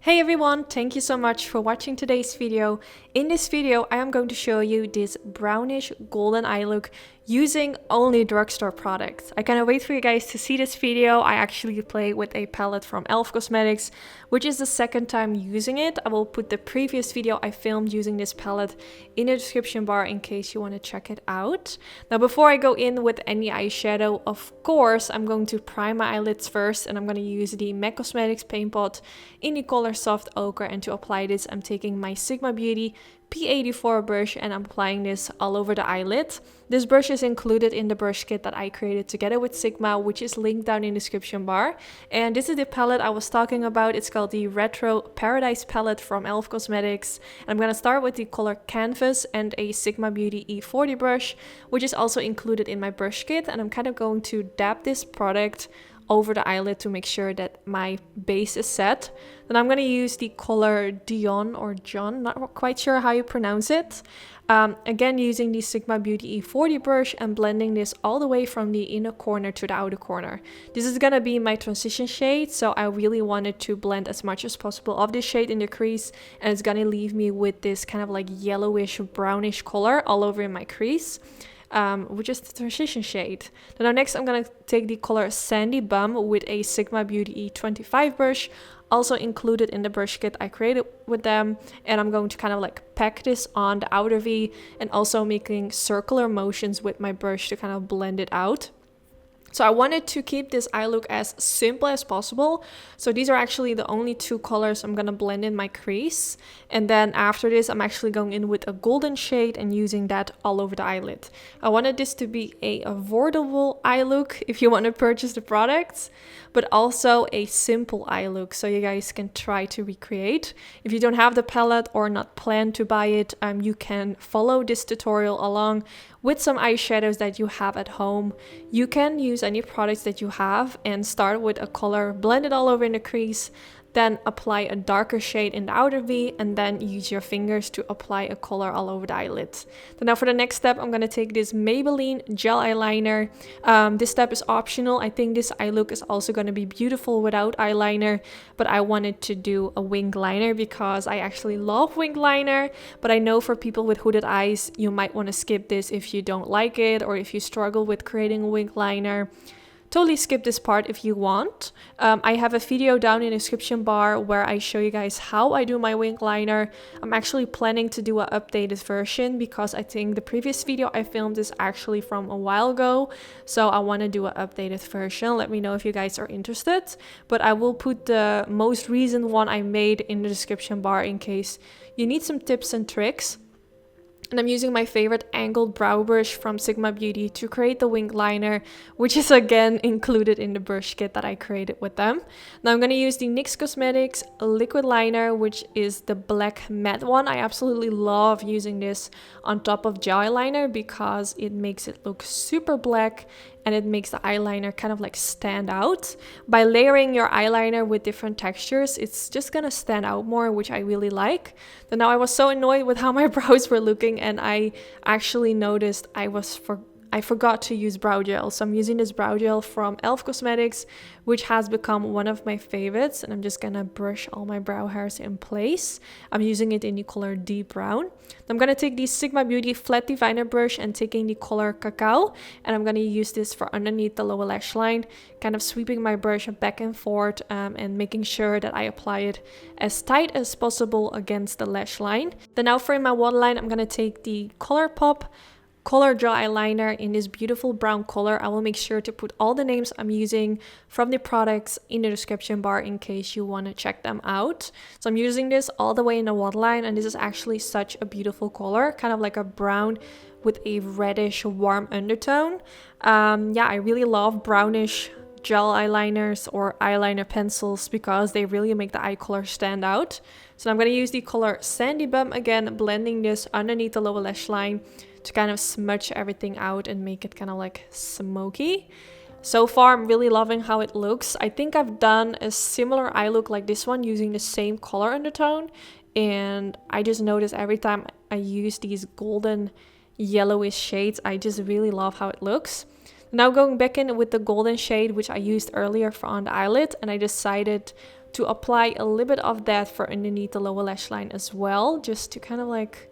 Hey everyone, thank you so much for watching today's video. In this video, I am going to show you this brownish golden eye look using only drugstore products. I cannot wait for you guys to see this video. I actually play with a palette from e.l.f. Cosmetics, which is the second time using it. I will put the previous video I filmed using this palette in the description bar in case you want to check it out. Now, before I go in with any eyeshadow, of course, I'm going to prime my eyelids first, and I'm going to use the MAC Cosmetics paint pot in the color Soft Ochre. And to apply this, I'm taking my Sigma Beauty P84 brush and I'm applying this all over the eyelid. This brush is included in the brush kit that I created together with Sigma, which is linked down in the description bar. And this is the palette I was talking about. It's called the Retro Paradise palette from e.l.f. Cosmetics. And I'm going to start with the color Canvas and a Sigma Beauty E40 brush, which is also included in my brush kit. And I'm kind of going to dab this product over the eyelid to make sure that my base is set. Then I'm going to use the color Dion or John, not quite sure how you pronounce it. Again, using the Sigma Beauty E40 brush and blending this all the way from the inner corner to the outer corner. This is going to be my transition shade, so I really wanted to blend as much as possible of this shade in the crease, and it's going to leave me with this kind of like yellowish brownish color all over in my crease. Which is the transition shade. Now next I'm going to take the color Sandy Bum with a Sigma Beauty E25 brush, also included in the brush kit I created with them, and I'm going to kind of like pack this on the outer V and also making circular motions with my brush to kind of blend it out. So I wanted to keep this eye look as simple as possible. So these are actually the only two colors I'm going to blend in my crease. And then after this, I'm actually going in with a golden shade and using that all over the eyelid. I wanted this to be a affordable eye look if you want to purchase the products, but also a simple eye look so you guys can try to recreate. If you don't have the palette or not plan to buy it, you can follow this tutorial along with some eyeshadows that you have at home. You can use any products that you have and start with a color, blend it all over in the crease, then apply a darker shade in the outer V, and then use your fingers to apply a color all over the eyelid. Then now for the next step, I'm going to take this Maybelline gel eyeliner. This step is optional. I think this eye look is also going to be beautiful without eyeliner, but I wanted to do a winged liner because I actually love winged liner, but I know for people with hooded eyes, you might want to skip this if you don't like it or if you struggle with creating a winged liner. Totally skip this part if you want. I have a video down in the description bar where I show you guys how I do my winged liner. I'm actually planning to do an updated version because I think the previous video I filmed is actually from a while ago. So I want to do an updated version. Let me know if you guys are interested. But I will put the most recent one I made in the description bar in case you need some tips and tricks. And I'm using my favorite angled brow brush from Sigma Beauty to create the winged liner, which is again included in the brush kit that I created with them. Now I'm going to use the NYX Cosmetics liquid liner, which is the black matte one. I absolutely love using this on top of gel eyeliner because it makes it look super black and it makes the eyeliner kind of like stand out. By layering your eyeliner with different textures, it's just gonna stand out more, which I really like. Then now I was so annoyed with how my brows were looking, and I actually noticed I forgot to use brow gel. So I'm using this brow gel from e.l.f. Cosmetics, which has become one of my favorites. And I'm just gonna brush all my brow hairs in place. I'm using it in the color Deep Brown. I'm gonna take the Sigma Beauty Flat Definer brush and taking the color Cacao. And I'm gonna use this for underneath the lower lash line, kind of sweeping my brush back and forth and making sure that I apply it as tight as possible against the lash line. Then now for my waterline, I'm gonna take the Colourpop color gel eyeliner in this beautiful brown color. I will make sure to put all the names I'm using from the products in the description bar in case you want to check them out. So I'm using this all the way in the waterline, and this is actually such a beautiful color, kind of like a brown with a reddish warm undertone. Yeah, I really love brownish gel eyeliners or eyeliner pencils because they really make the eye color stand out. So I'm going to use the color Sandy Bum again, blending this underneath the lower lash line to kind of smudge everything out and make it kind of like smoky. So far, I'm really loving how it looks. I think I've done a similar eye look like this one using the same color undertone, and I just notice every time I use these golden yellowish shades, I just really love how it looks. Now going back in with the golden shade, which I used earlier for on the eyelid, and I decided to apply a little bit of that for underneath the lower lash line as well, just to kind of like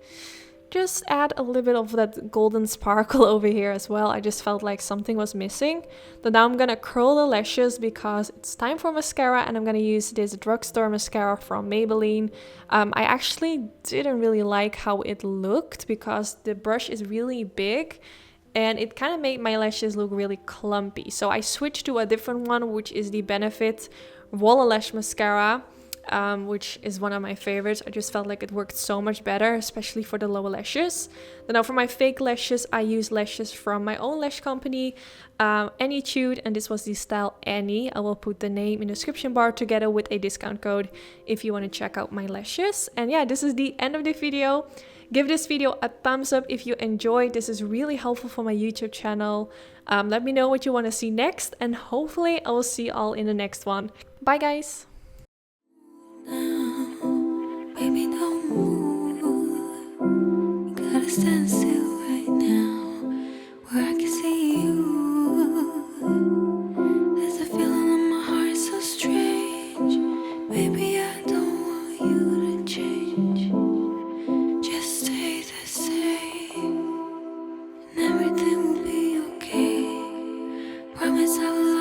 just add a little bit of that golden sparkle over here as well. I just felt like something was missing. But now I'm gonna curl the lashes because it's time for mascara, and I'm gonna use this Drugstore mascara from Maybelline. I actually didn't really like how it looked because the brush is really big and it kind of made my lashes look really clumpy. So I switched to a different one, which is the Benefit Wall Lash Mascara. Which is one of my favorites. I just felt like it worked so much better, especially for the lower lashes. Then now for my fake lashes, I use lashes from my own lash company, Anytude, and this was the style Annie. I will put the name in the description bar together with a discount code if you want to check out my lashes. And yeah, this is the end of the video. Give this video a thumbs up if you enjoyed. This is really helpful for my YouTube channel. Let me know what you want to see next, and hopefully I will see you all in the next one. Bye guys! Baby, don't move. You gotta stand still right now, where I can see you. There's a feeling in my heart so strange. Baby, I don't want you to change. Just stay the same, and everything will be okay. Promise I will